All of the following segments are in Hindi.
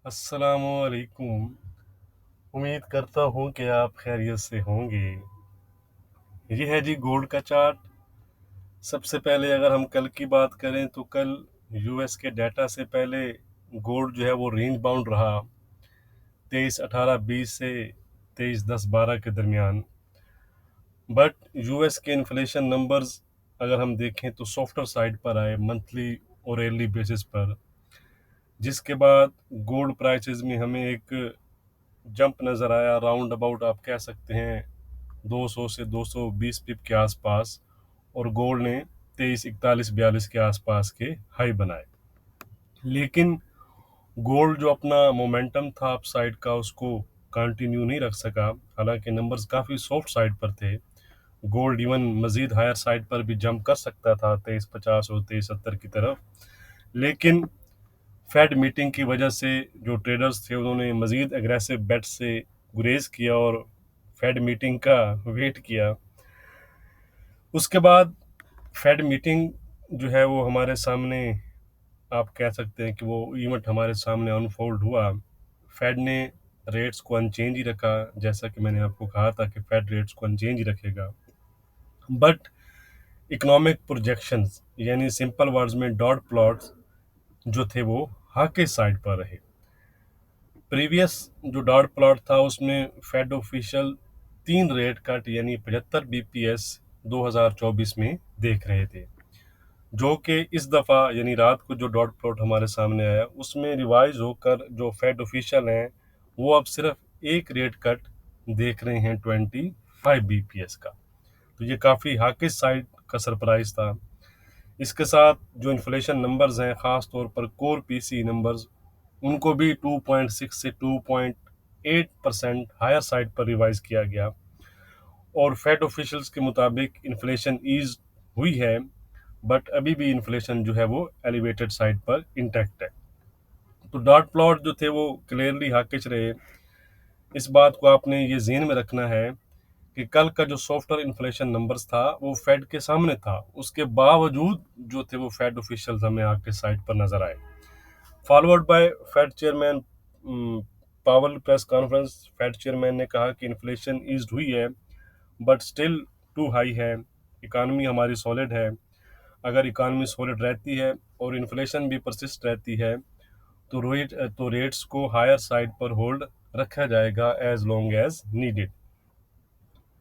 अस्सलामुअलैकुम। उम्मीद करता हूँ कि आप खैरियत से होंगे। ये है जी गोल्ड का चार्ट। सबसे पहले अगर हम कल की बात करें तो कल यूएस के डाटा से पहले गोल्ड जो है वो रेंज बाउंड रहा 23.18-20 से 23.10-12 के दरमियान। बट यूएस के इन्फ्लेशन नंबर्स अगर हम देखें तो सॉफ्टर साइड पर आए मंथली और ईयरली बेसिस पर, जिसके बाद गोल्ड प्राइसेस में हमें एक जंप नज़र आया। राउंड अबाउट आप कह सकते हैं 200 से 220 पिप के आसपास, और गोल्ड ने 23, 41, 42 के आसपास के हाई बनाए। लेकिन गोल्ड जो अपना मोमेंटम था अप साइड का उसको कंटिन्यू नहीं रख सका। हालांकि नंबर्स काफ़ी सॉफ्ट साइड पर थे। गोल्ड इवन मज़ीद हायर साइड पर भी जंप कर सकता था 23.50 और 23.70 की तरफ। लेकिन फेड मीटिंग की वजह से जो ट्रेडर्स थे उन्होंने मज़ीद एग्रेसिव बेट से गुरेज किया और फेड मीटिंग का वेट किया। उसके बाद फेड मीटिंग जो है वो हमारे सामने, आप कह सकते हैं कि वो इवेंट हमारे सामने अनफोल्ड हुआ। फेड ने रेट्स को अनचेंज ही रखा, जैसा कि मैंने आपको कहा था कि फेड रेट्स को अनचेंज ही रखेगा। बट इकोनॉमिक प्रोजेक्शंस यानी सिंपल वर्ड्स में डॉट प्लॉट्स जो थे वो हाके साइड पर रहे। प्रीवियस जो डॉट प्लॉट था उसमें फेड ऑफिशियल 3 रेट कट यानी 75 बीपीएस 2024 में देख रहे थे, जो कि इस दफ़ा यानी रात को जो डॉट प्लॉट हमारे सामने आया उसमें रिवाइज होकर जो फेड ऑफिशियल हैं वो अब सिर्फ एक रेट कट देख रहे हैं 25 बीपीएस का। तो ये काफ़ी हाकिस साइड का सरप्राइज था। इसके साथ जो इन्फ्लेशन नंबर्स हैं, ख़ास तौर पर कोर पीसी नंबर्स, उनको भी 2.6 से 2.8% हायर साइड पर रिवाइज किया गया। और फेड ऑफिशियल्स के मुताबिक इन्फ्लेशन ईज हुई है, बट अभी भी इन्फ्लेशन जो है वो एलिवेटेड साइड पर इंटैक्ट है। तो डॉट प्लॉट जो थे वो क्लियरली हाकिश रहे। इस बात को आपने ये ज़हन में रखना है कि कल का जो सॉफ्टवेयर इन्फ्लेशन नंबर्स था वो फेड के सामने था, उसके बावजूद जो थे वो फेड ऑफिशियल्स हमें आके साइड पर नजर आए। फॉलोअर्ड बाय फेड चेयरमैन पावल। प्रेस कॉन्फ्रेंस, फेड चेयरमैन ने कहा कि इन्फ्लेशन ईज हुई है बट स्टिल टू हाई है। इकानमी हमारी सॉलिड है। अगर इकानमी सॉलिड रहती है और इन्फ्लेशन भी परसिस्ट रहती है तो रेट्स को हायर साइड पर होल्ड रखा जाएगा एज लॉन्ग एज नीडेड।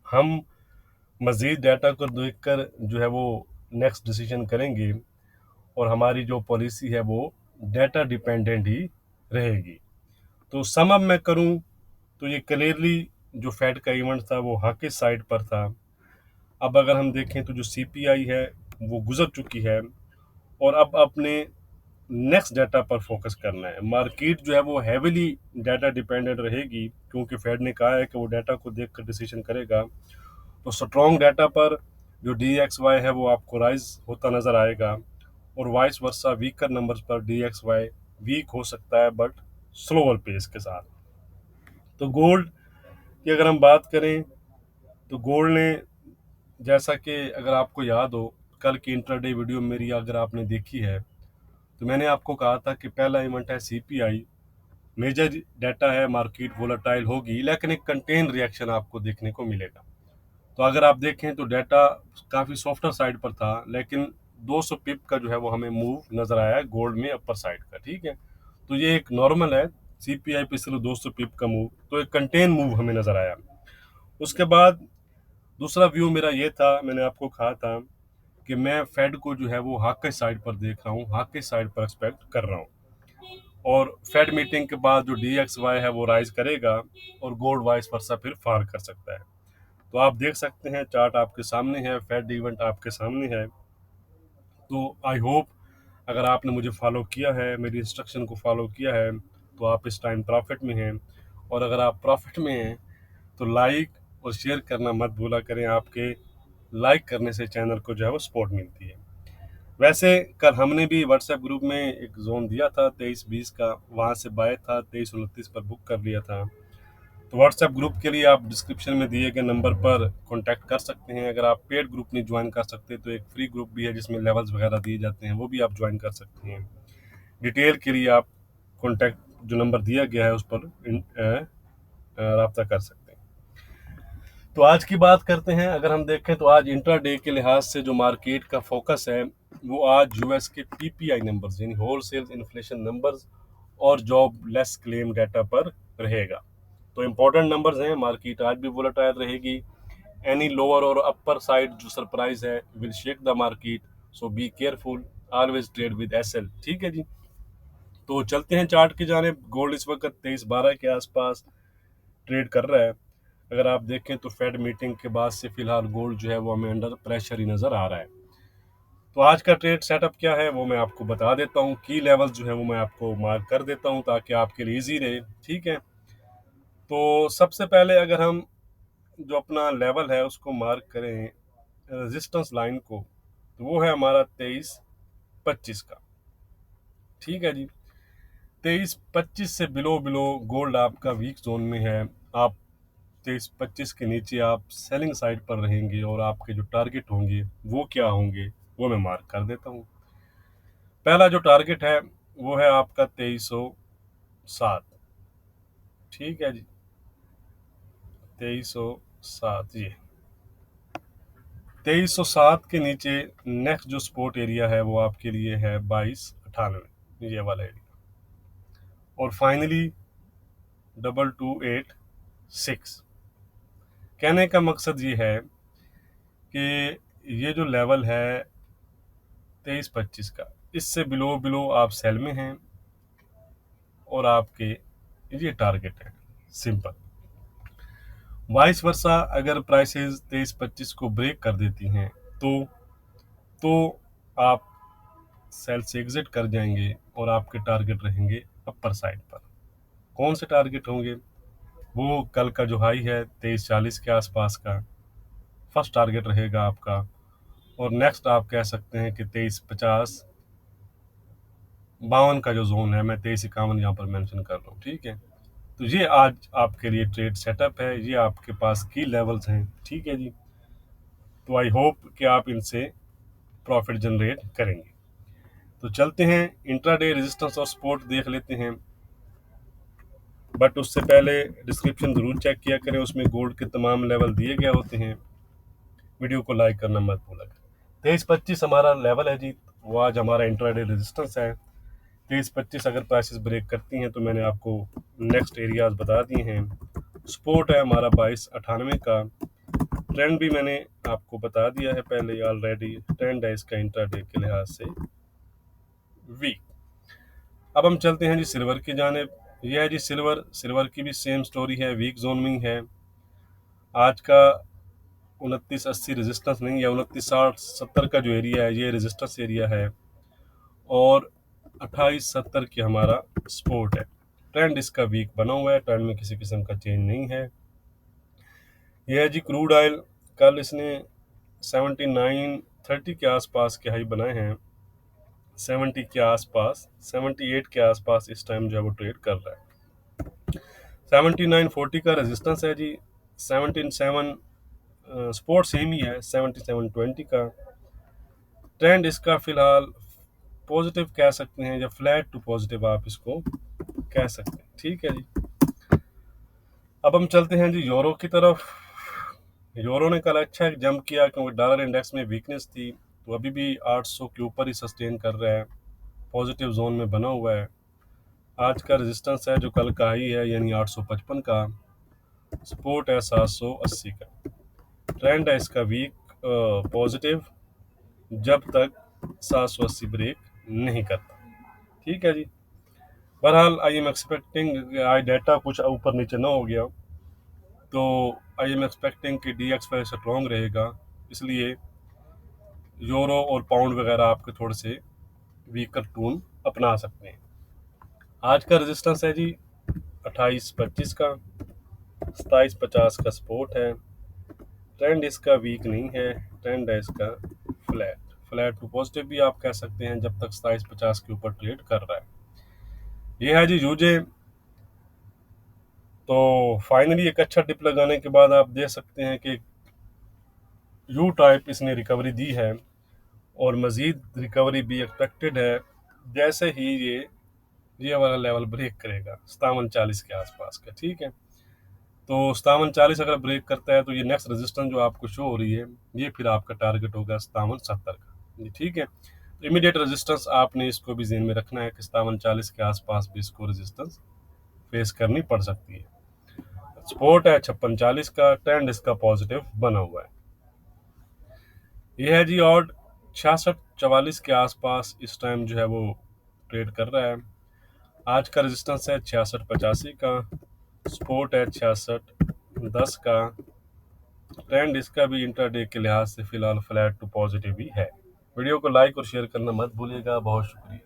हम मज़ीद डाटा को देखकर जो है वो नेक्स्ट डिसीजन करेंगे, और हमारी जो पॉलिसी है वो डाटा डिपेंडेंट ही रहेगी। तो सम अप मैं करूं तो ये क्लियरली जो फेड का इवेंट था वो हाकिस साइड पर था। अब अगर हम देखें तो जो सीपीआई है वो गुजर चुकी है, और अब अपने नेक्स्ट डाटा पर फोकस करना है। मार्केट जो है वो हैविली डाटा डिपेंडेंट रहेगी, क्योंकि फेड ने कहा है कि वो डाटा को देखकर डिसीजन करेगा। तो स्ट्रॉन्ग डाटा पर जो डी एक्स वाई है वो आपको राइज होता नज़र आएगा, और वाइस वर्सा वीकर नंबर्स पर डी एक्स वाई वीक हो सकता है बट स्लोअर पेस के साथ। तो गोल्ड की अगर हम बात करें तो गोल्ड ने, जैसा कि अगर आपको याद हो कल की इंट्राडे वीडियो मेरी अगर आपने देखी है, तो मैंने आपको कहा था कि पहला इवेंट है सीपीआई, मेजर डाटा है, मार्केट वोलेटाइल होगी लेकिन एक कंटेन रिएक्शन आपको देखने को मिलेगा। तो अगर आप देखें तो डाटा काफ़ी सॉफ्टर साइड पर था, लेकिन 200 पिप का जो है वो हमें मूव नज़र आया है गोल्ड में अपर साइड का। ठीक है, तो ये एक नॉर्मल है। सीपीआई पे सिर्फ 200 पिप का मूव, तो एक कंटेन मूव हमें नज़र आया। उसके बाद दूसरा व्यू मेरा ये था, मैंने आपको कहा था कि मैं फेड को जो है वो हाकिश साइड पर देख रहा हूँ, हाकिश साइड पर एक्सपेक्ट कर रहा हूँ। और फेड मीटिंग के बाद जो डी एक्स वाई है वो राइज करेगा, और गोल्ड वाइस वर्सा फिर फार कर सकता है। तो आप देख सकते हैं चार्ट आपके सामने है, फेड इवेंट आपके सामने है। तो आई होप अगर आपने मुझे फॉलो किया है, मेरी इंस्ट्रक्शन को फॉलो किया है, तो आप इस टाइम प्रॉफिट में हैं। और अगर आप प्रॉफिट में हैं तो लाइक और शेयर करना मत भूला करें। आपके लाइक करने से चैनल को जो है वो सपोर्ट मिलती है। वैसे कल हमने भी व्हाट्सएप ग्रुप में एक जोन दिया था 23-20 का, वहाँ से बाय था 23-29 पर बुक कर लिया था। तो व्हाट्सएप ग्रुप के लिए आप डिस्क्रिप्शन में दिए गए नंबर पर कांटेक्ट कर सकते हैं। अगर आप पेड ग्रुप नहीं ज्वाइन कर सकते तो एक फ्री ग्रुप भी है जिसमें लेवल्स वगैरह दिए जाते हैं, वो भी आप ज्वाइन कर सकते हैं। डिटेल के लिए आप कांटेक्ट जो नंबर दिया गया है उस पर राब्ता कर सकते हैं। तो आज की बात करते हैं। अगर हम देखें तो आज इंट्राडे के लिहाज से जो मार्केट का फोकस है वो आज यूएस के पीपीआई नंबर्स यानी होलसेल इन्फ्लेशन नंबर्स और जॉब लेस क्लेम डाटा पर रहेगा। तो इम्पोर्टेंट नंबर्स हैं, मार्केट आज भी वोलेटाइल रहेगी। एनी लोअर और अपर साइड जो सरप्राइज है will shake the market, so be careful, always trade with SL. ठीक है जी। तो चलते हैं चार्ट की जानिब। गोल्ड इस वक्त 2312 के आसपास ट्रेड कर रहा है। अगर आप देखें तो फेड मीटिंग के बाद से फिलहाल गोल्ड जो है वो हमें अंडर प्रेशर ही नज़र आ रहा है। तो आज का ट्रेड सेटअप क्या है वो मैं आपको बता देता हूँ। की लेवल जो है वो मैं आपको मार्क कर देता हूँ ताकि आपके लिए ईजी रहे। ठीक है। तो सबसे पहले अगर हम जो अपना लेवल है उसको मार्क करें रेजिस्टेंस लाइन को, तो वो है हमारा 2325 का। ठीक है जी। 2325 से बिलो बिलो गोल्ड आपका वीक जोन में है। आप 2325 के नीचे आप सेलिंग साइड पर रहेंगे और आपके जो टारगेट होंगे वो क्या होंगे वो मैं मार्क कर देता हूँ। पहला जो टारगेट है वो है आपका 2307। ठीक है जी। 2307 ये 2307 के नीचे नेक्स्ट जो सपोर्ट एरिया है वो आपके लिए है 2298, ये वाला एरिया। और फाइनली 2286। कहने का मकसद ये है कि ये जो लेवल है 2325 का, इससे बिलो बिलो आप सेल में हैं और आपके ये टारगेट है। सिंपल। वाइस वर्सा अगर प्राइसेस 2325 को ब्रेक कर देती हैं तो आप सेल से एग्जिट कर जाएंगे और आपके टारगेट रहेंगे अपर साइड पर। कौन से टारगेट होंगे? वो कल का जो हाई है 2340 के आसपास का फर्स्ट टारगेट रहेगा आपका। और नेक्स्ट आप कह सकते हैं कि 2350 52 का जो जोन है, मैं 2351 यहाँ पर मेंशन कर रहा हूँ। ठीक है। तो ये आज आपके लिए ट्रेड सेटअप है, ये आपके पास की लेवल्स हैं। ठीक है जी। तो आई होप कि आप इनसे प्रॉफिट जनरेट करेंगे। तो चलते हैं इंट्राडे रेजिस्टेंस और सपोर्ट देख लेते हैं। बट उससे पहले डिस्क्रिप्शन ज़रूर चेक किया करें, उसमें गोल्ड के तमाम लेवल दिए गए होते हैं। वीडियो को लाइक करना मत भूला करें। 2325 हमारा लेवल है जी, वो आज हमारा इंट्राडे रेजिस्टेंस है। 2325 अगर प्राइसेस ब्रेक करती हैं तो मैंने आपको नेक्स्ट एरियाज बता दिए हैं। सपोर्ट है हमारा 2298 का। ट्रेंड भी मैंने आपको बता दिया है पहले ऑलरेडी। ट्रेंड है इसका इंट्राडे के लिहाज से वीक। अब हम चलते हैं जी सिल्वर की जानिब। यह है जी सिल्वर। सिल्वर की भी सेम स्टोरी है, वीक जोन में ही है। आज का 2980 रेजिस्टेंस नहीं है, 2960-70 का जो एरिया है ये रेजिस्टेंस एरिया है और 2870 की हमारा सपोर्ट है। ट्रेंड इसका वीक बना हुआ है, ट्रेंड में किसी किस्म का चेंज नहीं है। यह है जी क्रूड ऑयल। कल इसने 7930 के आसपास के हाई बनाए हैं। 70 के आसपास, 78 के आसपास इस टाइम जो है वो ट्रेड कर रहा है। 7940 का रेजिस्टेंस है जी। 177 सपोर्ट सेम ही है 7720 का। ट्रेंड इसका फिलहाल पॉजिटिव कह सकते हैं या फ्लैट टू पॉजिटिव आप इसको कह सकते हैं। ठीक है जी। अब हम चलते हैं जी यूरो की तरफ। यूरो ने कल अच्छा एक जंप किया क्योंकि डॉलर इंडेक्स में वीकनेस थी, तो अभी भी 800 के ऊपर ही सस्टेन कर रहा है, पॉजिटिव जोन में बना हुआ है। आज का रेजिस्टेंस है जो कल का हाई है यानी 855 का। सपोर्ट है 780 का। ट्रेंड है इसका वीक पॉजिटिव जब तक 780 ब्रेक नहीं करता। ठीक है जी। बहरहाल I am expecting I data कुछ ऊपर नीचे ना हो गया, तो आई एम एक्सपेक्टिंग कि DXY स्ट्रॉन्ग रहेगा, इसलिए यूरो और पाउंड वगैरह आपके थोड़े से वीकर टून अपना सकते हैं। आज का रेजिस्टेंस है जी 2825 का। 2750 का सपोर्ट है। ट्रेंड इसका वीक नहीं है, ट्रेंड है इसका फ्लैट, फ्लैट टू पॉजिटिव भी आप कह सकते हैं जब तक 2750 के ऊपर ट्रेड कर रहा है। ये है जी यूजे। तो फाइनली एक अच्छा डिप लगाने के बाद आप देख सकते हैं कि यू टाइप इसने रिकवरी दी है और मज़ीद रिकवरी भी एक्सपेक्टेड है जैसे ही ये ये वाला लेवल ब्रेक करेगा 57.40 के आसपास का, ठीक है। तो 57.40 अगर ब्रेक करता है तो ये नेक्स्ट रेजिस्टेंस जो आपको शो हो रही है, ये फिर आपका टारगेट होगा 57.70 का, ये ठीक है। तो इमीडिएट रेजिस्टेंस आपने इसको भी जेन में रखना है कि 57.40 के आसपास भी इसको रेजिस्टेंस फेस करनी पड़ सकती है। सपोर्ट है 56.40 का, ट्रेंड इसका पॉजिटिव बना हुआ है। यह है जी ऑड 66.44 के आसपास इस टाइम जो है वो ट्रेड कर रहा है। आज का रेजिस्टेंस है 66.85 का, सपोर्ट है 66.10 का, ट्रेंड इसका भी इंट्राडे के लिहाज से फिलहाल फ्लैट टू पॉजिटिव ही है। वीडियो को लाइक और शेयर करना मत भूलिएगा। बहुत शुक्रिया।